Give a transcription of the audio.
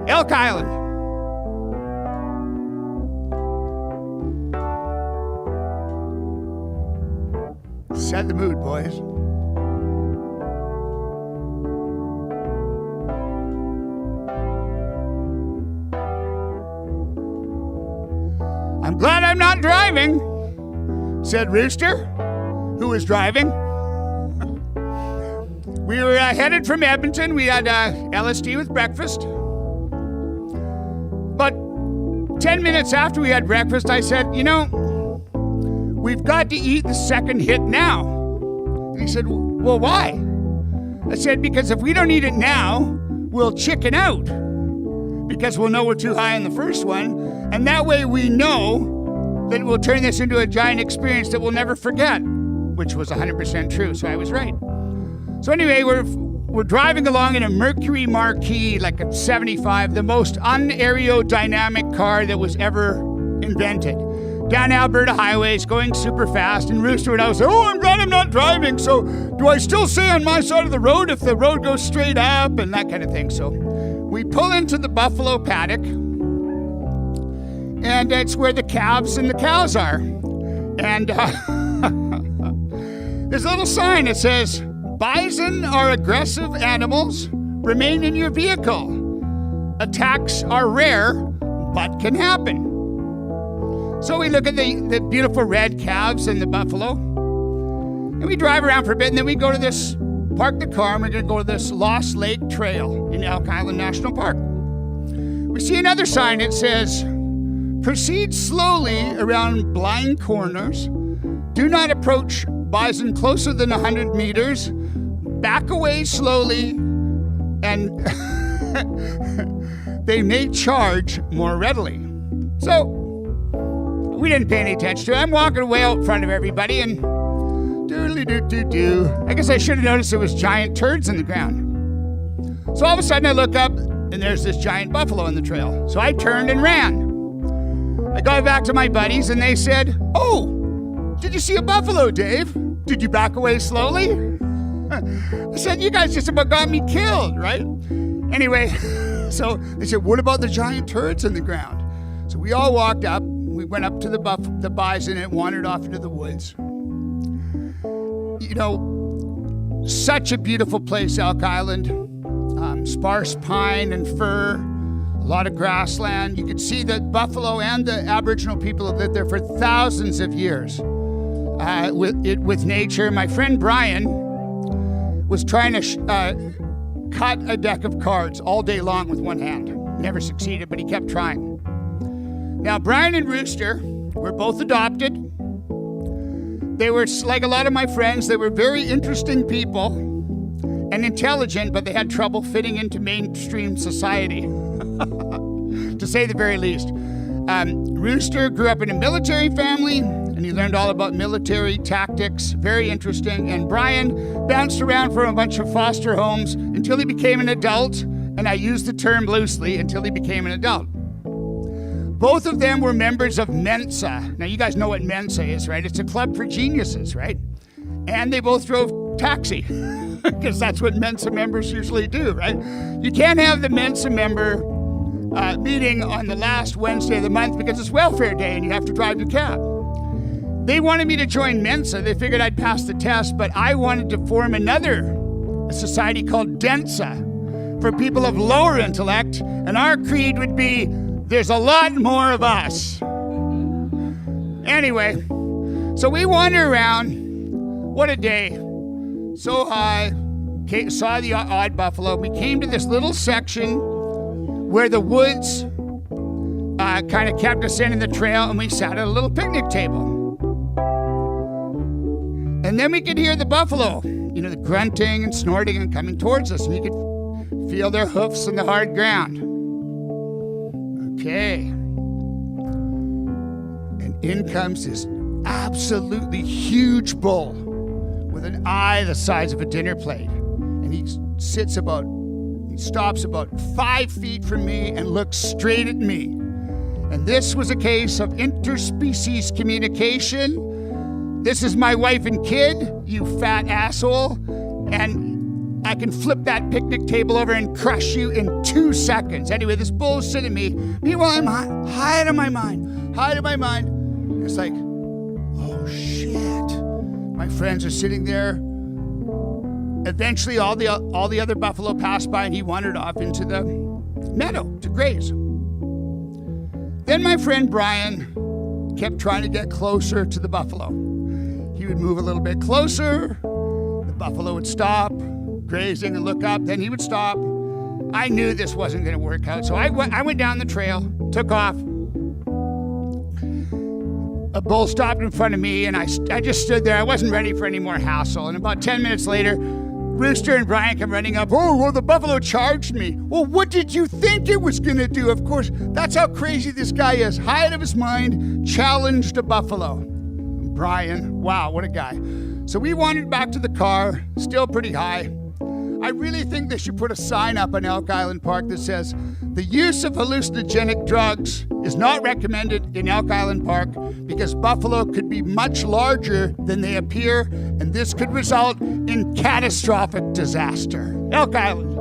Elk Island. Set the mood, boys. I'm glad I'm not driving, said Rooster, who was driving. We were headed from Edmonton. We had LSD with breakfast. But 10 minutes after we had breakfast, I said, we've got to eat the second hit now. And he said, well, why? I said, because if we don't eat it now, we'll chicken out. Because we'll know we're too high on the first one. And that way we know that we'll turn this into a giant experience that we'll never forget, which was 100% true. So I was right. So anyway, we're driving along in a Mercury Marquis, like a 75, the most unaerodynamic car that was ever invented. Down Alberta highways, going super fast, and Rooster would always say, I'm glad I'm not driving, so do I still stay on my side of the road if the road goes straight up, and that kind of thing. So we pull into the buffalo paddock, and it's where the calves and the cows are. And there's a little sign that says, bison are aggressive animals. Remain in your vehicle. Attacks are rare, but can happen. So we look at the beautiful red calves and the buffalo, and we drive around for a bit, and then we go to this, park the car, and we're going to go to this Lost Lake Trail in Elk Island National Park. We see another sign that says, proceed slowly around blind corners. Do not approach bison closer than 100 meters. Back away slowly, and they may charge more readily. So we didn't pay any attention to it. I'm walking away out in front of everybody, and doodly-doo-doo-doo. I guess I should have noticed there was giant turds in the ground. So all of a sudden I look up, and there's this giant buffalo in the trail. So I turned and ran. I got back to my buddies, and they said, oh, did you see a buffalo, Dave? Did you back away slowly? I said, you guys just about got me killed, right? Anyway, so they said, what about the giant turds in the ground? So we all walked up. We went up to the bison and wandered off into the woods. Such a beautiful place, Elk Island. Sparse pine and fir, a lot of grassland. You could see the buffalo and the Aboriginal people have lived there for thousands of years with nature. My friend Brian was trying to cut a deck of cards all day long with one hand. Never succeeded, but he kept trying. Now, Brian and Rooster were both adopted. They were, like a lot of my friends, they were very interesting people and intelligent, but they had trouble fitting into mainstream society, to say the very least. Rooster grew up in a military family, and he learned all about military tactics, very interesting. And Brian bounced around from a bunch of foster homes until he became an adult, and I use the term loosely, until he became an adult. Both of them were members of Mensa. Now, you guys know what Mensa is, right? It's a club for geniuses, right? And they both drove taxi, because that's what Mensa members usually do, right? You can't have the Mensa member meeting on the last Wednesday of the month because it's welfare day and you have to drive your cab. They wanted me to join Mensa. They figured I'd pass the test, but I wanted to form another society called Densa for people of lower intellect, and our creed would be, there's a lot more of us. Anyway, so we wander around. What a day. So high. Saw the odd buffalo. We came to this little section where the woods kind of kept us in the trail, and we sat at a little picnic table. And then we could hear the buffalo, the grunting and snorting and coming towards us, and you could feel their hoofs in the hard ground. Okay. And in comes this absolutely huge bull with an eye the size of a dinner plate. And he stops about 5 feet from me and looks straight at me. And this was a case of interspecies communication. This is my wife and kid, you fat asshole. And I can flip that picnic table over and crush you in 2 seconds. Anyway, this bull's sitting me. Meanwhile, I'm high out of my mind. It's like, oh, shit. My friends are sitting there. Eventually, all the other buffalo passed by, and he wandered off into the meadow to graze. Then my friend Brian kept trying to get closer to the buffalo. He would move a little bit closer. The buffalo would stop grazing and look up. Then he would stop. I knew this wasn't going to work out, so I went down the trail, took off. A bull stopped in front of me, and I just stood there. I wasn't ready for any more hassle. And about 10 minutes later, Rooster and Brian come running up. Oh, well, the buffalo charged me. Well, what did you think it was going to do? Of course, that's how crazy this guy is. High out of his mind, challenged a buffalo. Brian, wow, what a guy. So we wandered back to the car, still pretty high. I really think they should put a sign up on Elk Island Park that says, the use of hallucinogenic drugs is not recommended in Elk Island Park because buffalo could be much larger than they appear, and this could result in catastrophic disaster. Elk Island.